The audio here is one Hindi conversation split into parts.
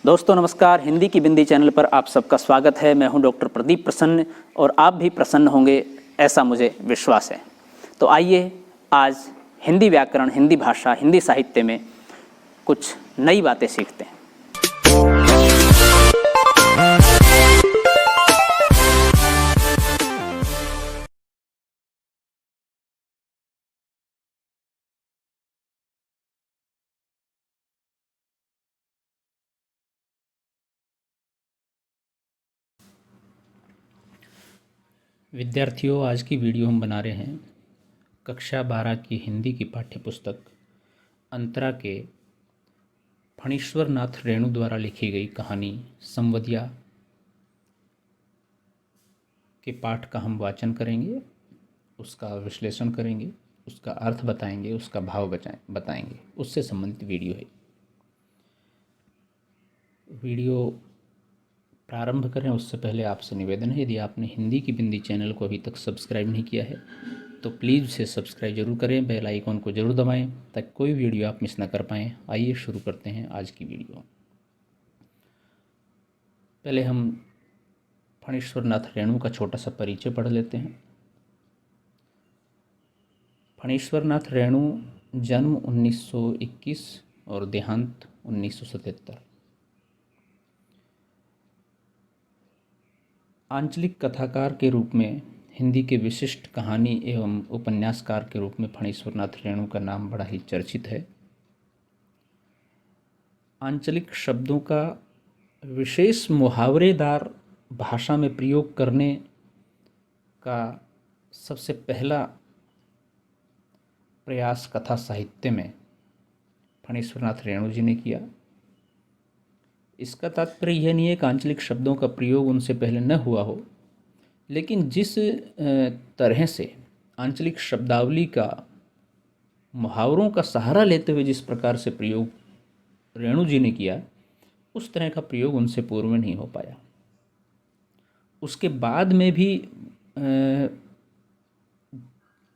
दोस्तों नमस्कार, हिंदी की बिंदी चैनल पर आप सबका स्वागत है। मैं हूं डॉक्टर प्रदीप प्रसन्न और आप भी प्रसन्न होंगे ऐसा मुझे विश्वास है। तो आइए आज हिंदी व्याकरण, हिंदी भाषा, हिंदी साहित्य में कुछ नई बातें सीखते हैं। विद्यार्थियों, आज की वीडियो हम बना रहे हैं कक्षा 12 की हिंदी की पाठ्यपुस्तक अंतरा के फणीश्वर नाथ रेणु द्वारा लिखी गई कहानी संवदिया के पाठ का हम वाचन करेंगे, उसका विश्लेषण करेंगे, उसका अर्थ बताएंगे, उसका भाव बताएंगे। उससे संबंधित वीडियो है। वीडियो प्रारंभ करें उससे पहले आपसे निवेदन है, यदि आपने हिंदी की बिंदी चैनल को अभी तक सब्सक्राइब नहीं किया है तो प्लीज़ उसे सब्सक्राइब जरूर करें, बेल आइकॉन को जरूर दबाएं ताकि कोई वीडियो आप मिस ना कर पाएँ। आइए शुरू करते हैं आज की वीडियो। पहले हम फणीश्वर नाथ रेणु का छोटा सा परिचय पढ़ लेते हैं। फणीश्वर नाथ रेणु जन्म 1921 और देहांत 1977। आंचलिक कथाकार के रूप में हिंदी के विशिष्ट कहानी एवं उपन्यासकार के रूप में फणीश्वर नाथ रेणु का नाम बड़ा ही चर्चित है। आंचलिक शब्दों का विशेष मुहावरेदार भाषा में प्रयोग करने का सबसे पहला प्रयास कथा साहित्य में फणीश्वर नाथ रेणु जी ने किया। इसका तात्पर्य यह नहीं है कि आंचलिक शब्दों का प्रयोग उनसे पहले न हुआ हो, लेकिन जिस तरह से आंचलिक शब्दावली का मुहावरों का सहारा लेते हुए जिस प्रकार से प्रयोग रेणु जी ने किया, उस तरह का प्रयोग उनसे पूर्व में नहीं हो पाया। उसके बाद में भी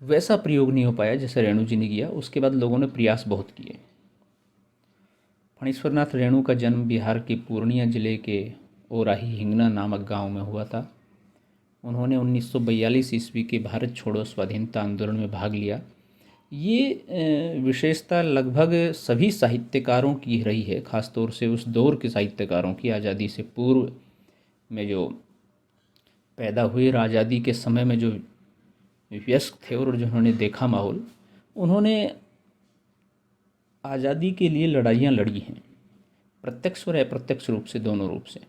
वैसा प्रयोग नहीं हो पाया जैसे रेणु जी ने किया। उसके बाद लोगों ने प्रयास बहुत किए। फणीश्वर नाथ रेणु का जन्म बिहार के पूर्णिया जिले के ओराही हिंगना नामक गांव में हुआ था। उन्होंने 1942 ईस्वी के भारत छोड़ो स्वाधीनता आंदोलन में भाग लिया। ये विशेषता लगभग सभी साहित्यकारों की रही है, ख़ासतौर से उस दौर के साहित्यकारों की। आज़ादी से पूर्व में जो पैदा हुए, आज़ादी के समय में जो व्यस्त थे और जिन्होंने देखा माहौल, उन्होंने आज़ादी के लिए लड़ाइयाँ लड़ी हैं, प्रत्यक्ष और अप्रत्यक्ष रूप से, दोनों रूप से।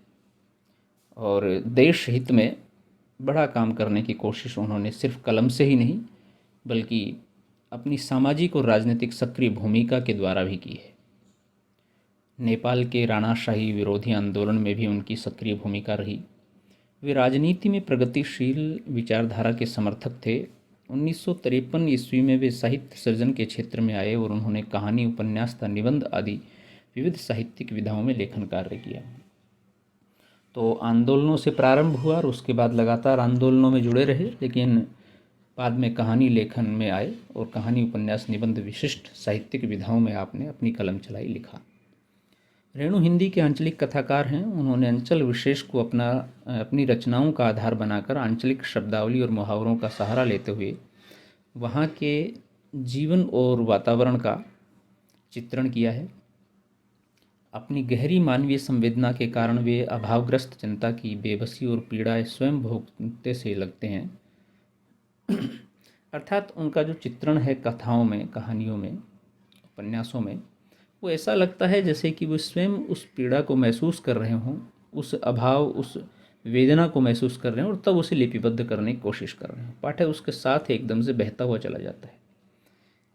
और देश हित में बड़ा काम करने की कोशिश उन्होंने सिर्फ कलम से ही नहीं बल्कि अपनी सामाजिक और राजनीतिक सक्रिय भूमिका के द्वारा भी की है। नेपाल के राणाशाही विरोधी आंदोलन में भी उनकी सक्रिय भूमिका रही। वे राजनीति में प्रगतिशील विचारधारा के समर्थक थे। 1953 ईस्वी में वे साहित्य सृजन के क्षेत्र में आए और उन्होंने कहानी, उपन्यास तथा निबंध आदि विविध साहित्यिक विधाओं में लेखन कार्य किया। तो आंदोलनों से प्रारंभ हुआ और उसके बाद लगातार आंदोलनों में जुड़े रहे, लेकिन बाद में कहानी लेखन में आए और कहानी, उपन्यास, निबंध विशिष्ट साहित्यिक विधाओं में आपने अपनी कलम चलाई, लिखा। रेणु हिंदी के आंचलिक कथाकार हैं। उन्होंने अंचल विशेष को अपनी रचनाओं का आधार बनाकर आंचलिक शब्दावली और मुहावरों का सहारा लेते हुए वहाँ के जीवन और वातावरण का चित्रण किया है। अपनी गहरी मानवीय संवेदना के कारण वे अभावग्रस्त जनता की बेबसी और पीड़ा स्वयं भोगते से लगते हैं। अर्थात उनका जो चित्रण है कथाओं में, कहानियों में, उपन्यासों में, वो ऐसा लगता है जैसे कि वो स्वयं उस पीड़ा को महसूस कर रहे हों, उस अभाव, उस वेदना को महसूस कर रहे हैं और तब उसे लिपिबद्ध करने की कोशिश कर रहे हैं। पाठक उसके साथ एकदम से बहता हुआ चला जाता है।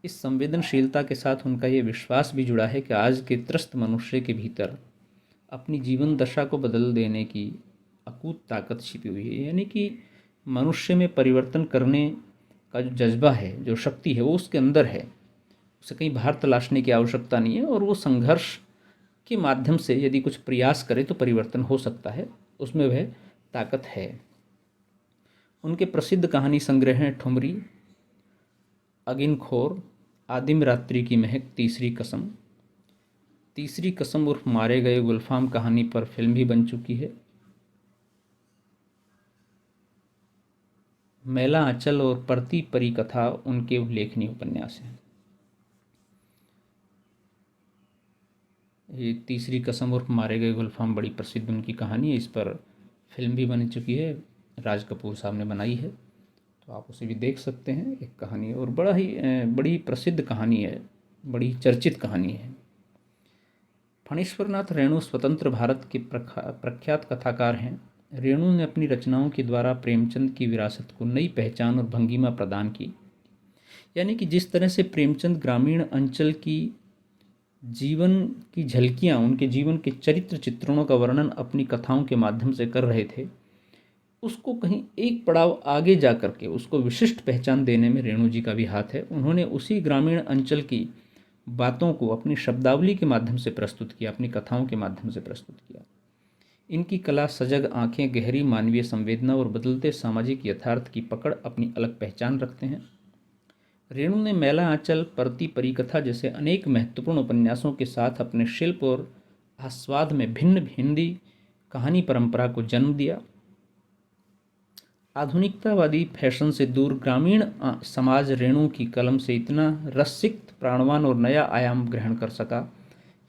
इस संवेदनशीलता के साथ उनका ये विश्वास भी जुड़ा है कि आज के त्रस्त मनुष्य के भीतर अपनी जीवन दशा को बदल देने की अकूत ताकत छिपी हुई है। यानी कि मनुष्य में परिवर्तन करने का जो जज्बा है, जो शक्ति है, वो उसके अंदर है। उसे कहीं बाहर तलाशने की आवश्यकता नहीं है और वो संघर्ष के माध्यम से यदि कुछ प्रयास करे तो परिवर्तन हो सकता है, उसमें वह ताकत है। उनके प्रसिद्ध कहानी संग्रह हैं ठुमरी, अगिनखोर, आदिम रात्रि की महक, तीसरी कसम, तीसरी कसम उर्फ मारे गए गुलफाम कहानी पर फिल्म भी बन चुकी है। मैला आंचल और परती परी कथा उनके उल्लेखनीय उपन्यास हैं। ये तीसरी कसम उर्फ मारे गए गुलफाम बड़ी प्रसिद्ध उनकी कहानी है। इस पर फिल्म भी बन चुकी है, राज कपूर साहब ने बनाई है, तो आप उसे भी देख सकते हैं। एक कहानी है और बड़ी प्रसिद्ध कहानी है, बड़ी चर्चित कहानी है। फणीश्वरनाथ रेणु स्वतंत्र भारत के प्रख्यात कथाकार हैं। रेणु ने अपनी रचनाओं के द्वारा प्रेमचंद की विरासत को नई पहचान और भंगिमा प्रदान की। यानी कि जिस तरह से प्रेमचंद ग्रामीण अंचल की जीवन की झलकियाँ, उनके जीवन के चरित्र चित्रणों का वर्णन अपनी कथाओं के माध्यम से कर रहे थे, उसको कहीं एक पड़ाव आगे जा करके उसको विशिष्ट पहचान देने में रेणु जी का भी हाथ है। उन्होंने उसी ग्रामीण अंचल की बातों को अपनी शब्दावली के माध्यम से प्रस्तुत किया, अपनी कथाओं के माध्यम से प्रस्तुत किया। इनकी कला, सजग आंखें, गहरी मानवीय संवेदना और बदलते सामाजिक यथार्थ की पकड़ अपनी अलग पहचान रखते हैं। रेणु ने मैला आंचल, परती परिकथा जैसे अनेक महत्वपूर्ण उपन्यासों के साथ अपने शिल्प और आस्वाद में भिन्न हिंदी कहानी परंपरा को जन्म दिया। आधुनिकतावादी फैशन से दूर ग्रामीण समाज रेणु की कलम से इतना रसिक्त, प्राणवान और नया आयाम ग्रहण कर सका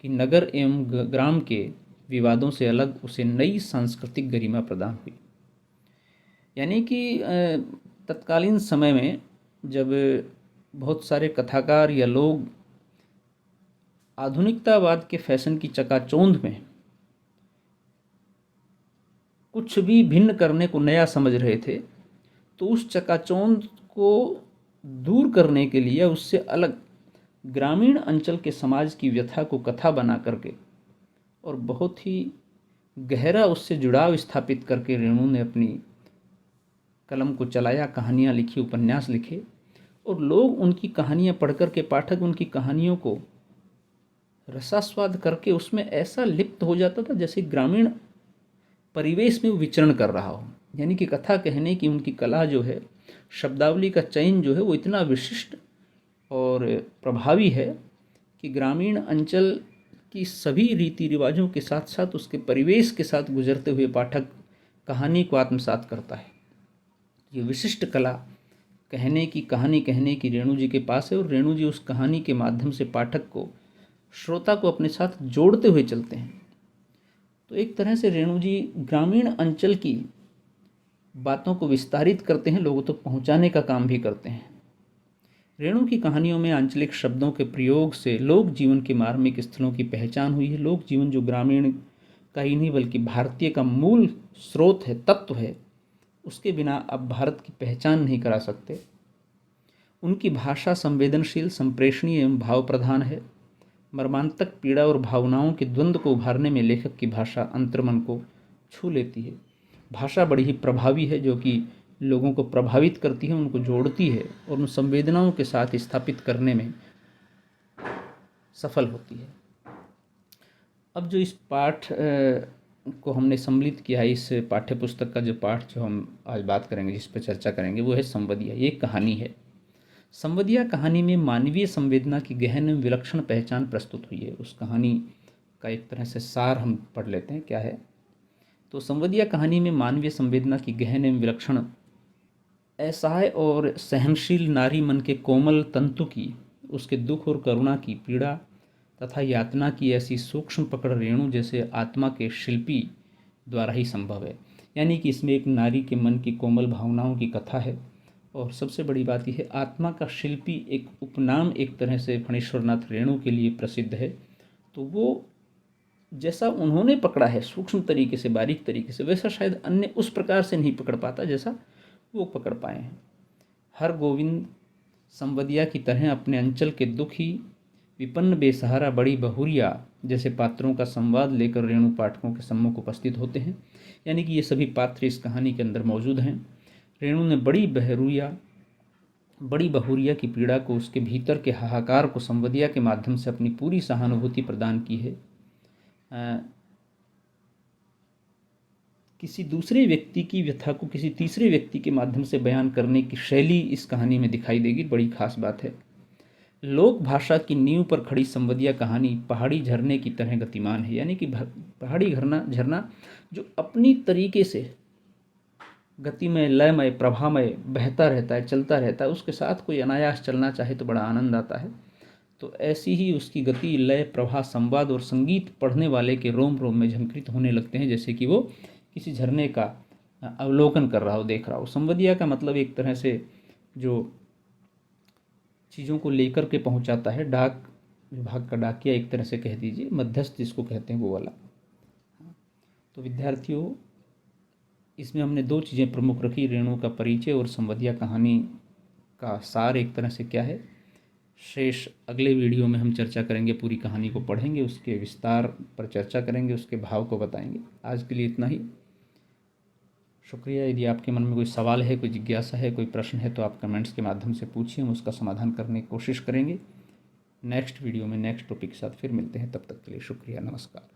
कि नगर एवं ग्राम के विवादों से अलग उसे नई सांस्कृतिक गरिमा प्रदान हुई। यानी कि तत्कालीन समय में जब बहुत सारे कथाकार या लोग आधुनिकतावाद के फैशन की चकाचौंध में कुछ भी भिन्न करने को नया समझ रहे थे, तो उस चकाचौंध को दूर करने के लिए उससे अलग ग्रामीण अंचल के समाज की व्यथा को कथा बना करके और बहुत ही गहरा उससे जुड़ाव स्थापित करके रेणु ने अपनी कलम को चलाया, कहानियाँ लिखी, उपन्यास लिखे, और लोग उनकी कहानियाँ पढ़ कर के, पाठक उनकी कहानियों को रसास्वाद करके उसमें ऐसा लिप्त हो जाता था जैसे ग्रामीण परिवेश में वो विचरण कर रहा हो। यानी कि कथा कहने की उनकी कला जो है, शब्दावली का चयन जो है, वो इतना विशिष्ट और प्रभावी है कि ग्रामीण अंचल की सभी रीति रिवाजों के साथ साथ उसके परिवेश के साथ गुजरते हुए पाठक कहानी को आत्मसात करता है। ये विशिष्ट कला कहने की, कहानी कहने की रेणु जी के पास है, और रेणु जी उस कहानी के माध्यम से पाठक को, श्रोता को अपने साथ जोड़ते हुए चलते हैं। तो एक तरह से रेणु जी ग्रामीण अंचल की बातों को विस्तारित करते हैं, लोगों तक पहुंचाने का काम भी करते हैं। रेणु की कहानियों में आंचलिक शब्दों के प्रयोग से लोक जीवन के मार्मिक स्थलों की पहचान हुई है। लोक जीवन जो ग्रामीण का ही नहीं बल्कि भारतीय का मूल स्रोत है, तत्व है, उसके बिना अब भारत की पहचान नहीं करा सकते। उनकी भाषा संवेदनशील, संप्रेषणीय एवं भाव प्रधान है। मर्मांतक पीड़ा और भावनाओं के द्वंद्व को उभारने में लेखक की भाषा अंतर्मन को छू लेती है। भाषा बड़ी ही प्रभावी है, जो कि लोगों को प्रभावित करती है, उनको जोड़ती है और उन संवेदनाओं के साथ स्थापित करने में सफल होती है। अब जो इस पाठ को हमने सम्मिलित किया है, इस पाठ्य पुस्तक का जो पाठ जो हम आज बात करेंगे, जिस पर चर्चा करेंगे, वो है संवदिया। ये कहानी है। संवदिया कहानी में मानवीय संवेदना की गहन एवं विलक्षण पहचान प्रस्तुत हुई है। उस कहानी का एक तरह से सार हम पढ़ लेते हैं, क्या है। तो संवदिया कहानी में मानवीय संवेदना की गहन एवं विलक्षण, असहाय और सहनशील नारी मन के कोमल तंतु की, उसके दुख और करुणा की, पीड़ा तथा यातना की ऐसी सूक्ष्म पकड़ रेणु जैसे आत्मा के शिल्पी द्वारा ही संभव है। यानी कि इसमें एक नारी के मन की कोमल भावनाओं की कथा है, और सबसे बड़ी बात यह है, आत्मा का शिल्पी एक उपनाम एक तरह से फणीश्वरनाथ रेणु के लिए प्रसिद्ध है। तो वो जैसा उन्होंने पकड़ा है सूक्ष्म तरीके से, बारीक तरीके से, वैसा शायद अन्य उस प्रकार से नहीं पकड़ पाता जैसा वो पकड़ पाए हैं। हर गोविंद संवदिया की तरह अपने अंचल के दुखी, विपन्न, बेसहारा, बड़ी बहुरिया जैसे पात्रों का संवाद लेकर रेणु पाठकों के सम्मुख उपस्थित होते हैं। यानी कि ये सभी पात्र इस कहानी के अंदर मौजूद हैं। रेणु ने बड़ी बहुरिया की पीड़ा को, उसके भीतर के हाहाकार को संवदिया के माध्यम से अपनी पूरी सहानुभूति प्रदान की है। किसी दूसरे व्यक्ति की व्यथा को किसी तीसरे व्यक्ति के माध्यम से बयान करने की शैली इस कहानी में दिखाई देगी, बड़ी खास बात है। लोक भाषा की नींव पर खड़ी संवदिया कहानी पहाड़ी झरने की तरह गतिमान है, यानी कि पहाड़ी झरना झरना जो अपनी तरीके से गतिमय, लयमय, प्रभामय बहता रहता है, चलता रहता है, उसके साथ कोई अनायास चलना चाहे तो बड़ा आनंद आता है। तो ऐसी ही उसकी गति, लय, प्रभा, संवाद और संगीत पढ़ने वाले के रोम रोम में झंकृत होने लगते हैं, जैसे कि वो किसी झरने का अवलोकन कर रहा हो, देख रहा हो। संवदिया का मतलब एक तरह से जो चीज़ों को लेकर के पहुंचाता है, डाक विभाग का डाकिया एक तरह से कह दीजिए, मध्यस्थ जिसको कहते हैं वो वाला। तो विद्यार्थियों, इसमें हमने दो चीज़ें प्रमुख रखी, रेणु का परिचय और संवदिया कहानी का सार एक तरह से क्या है। शेष अगले वीडियो में हम चर्चा करेंगे, पूरी कहानी को पढ़ेंगे, उसके विस्तार पर चर्चा करेंगे, उसके भाव को बताएंगे। आज के लिए इतना ही, शुक्रिया। यदि आपके मन में कोई सवाल है, कोई जिज्ञासा है, कोई प्रश्न है तो आप कमेंट्स के माध्यम से पूछिए, हम उसका समाधान करने की कोशिश करेंगे। नेक्स्ट वीडियो में नेक्स्ट टॉपिक के साथ फिर मिलते हैं, तब तक के लिए शुक्रिया, नमस्कार।